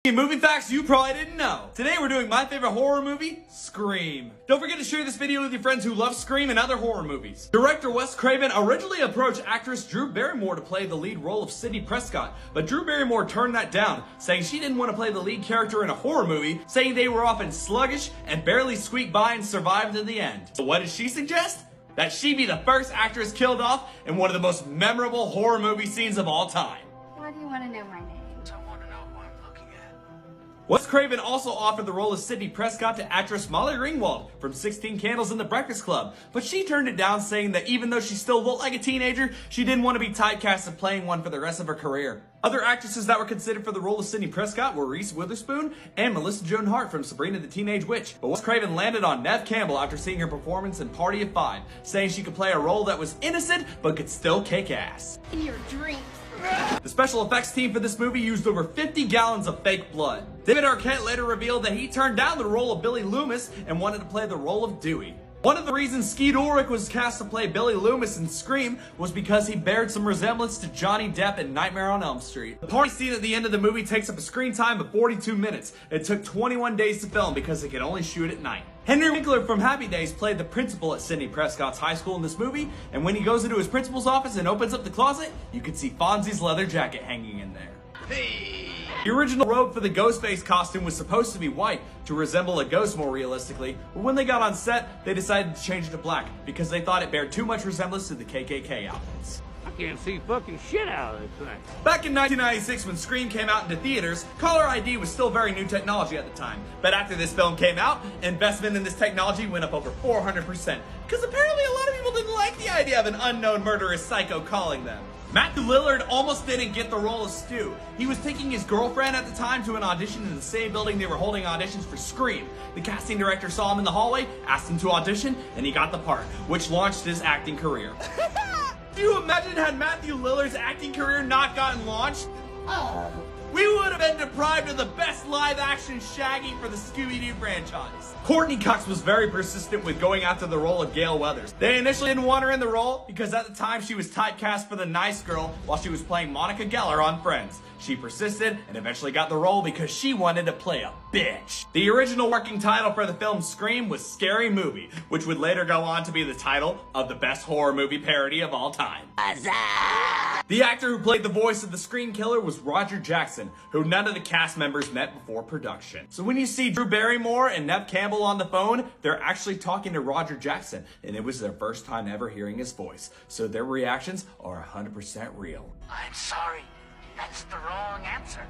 Movie facts you probably didn't know. Today we're doing my favorite horror movie, Scream. Don't forget to share this video with your friends who love Scream and other horror movies. Director Wes Craven originally approached actress Drew Barrymore to play the lead role of Sidney Prescott, but Drew Barrymore turned that down, saying she didn't want to play the lead character in a horror movie, saying they were often sluggish and barely squeaked by and survived in the end. So what did she suggest? That she be the first actress killed off in one of the most memorable horror movie scenes of all time. Why do you want to know my name? Wes Craven also offered the role of Sidney Prescott to actress Molly Ringwald from 16 Candles and The Breakfast Club, but she turned it down, saying that even though she still looked like a teenager, she didn't want to be typecast of playing one for the rest of her career. Other actresses that were considered for the role of Sidney Prescott were Reese Witherspoon and Melissa Joan Hart from Sabrina the Teenage Witch, but Wes Craven landed on Neve Campbell after seeing her performance in Party of Five, saying she could play a role that was innocent but could still kick ass. In your dreams. The special effects team for this movie used over 50 gallons of fake blood. David Arquette later revealed that he turned down the role of Billy Loomis and wanted to play the role of Dewey. One of the reasons Skeet Ulrich was cast to play Billy Loomis in Scream was because he bared some resemblance to Johnny Depp in Nightmare on Elm Street. The party scene at the end of the movie takes up a screen time of 42 minutes. It took 21 days to film because it could only shoot at night. Henry Winkler from Happy Days played the principal at Sidney Prescott's high school in this movie, and when he goes into his principal's office and opens up the closet, you can see Fonzie's leather jacket hanging in there. Hey! The original robe for the Ghostface costume was supposed to be white to resemble a ghost more realistically, but when they got on set, they decided to change it to black because they thought it bared too much resemblance to the KKK outfits. I can't see fucking shit out of this thing. Back in 1996, when Scream came out into theaters, caller ID was still very new technology at the time. But after this film came out, investment in this technology went up over 400%, because apparently a lot of people didn't like the idea of an unknown murderous psycho calling them. Matthew Lillard almost didn't get the role of Stu. He was taking his girlfriend at the time to an audition in the same building they were holding auditions for Scream. The casting director saw him in the hallway, asked him to audition, and he got the part, which launched his acting career. Can you imagine had Matthew Lillard's acting career not gotten launched? We would have been deprived of the best live-action Shaggy for the Scooby-Doo franchise. Courtney Cox was very persistent with going after the role of Gale Weathers. They initially didn't want her in the role because at the time she was typecast for the nice girl while she was playing Monica Geller on Friends. She persisted and eventually got the role because she wanted to play a bitch. The original working title for the film Scream was Scary Movie, which would later go on to be the title of the best horror movie parody of all time. The actor who played the voice of the Scream Killer was Roger Jackson, who none of the cast members met before production. So when you see Drew Barrymore and Neve Campbell on the phone, they're actually talking to Roger Jackson, and it was their first time ever hearing his voice. So their reactions are 100% real. I'm sorry. That's the wrong answer.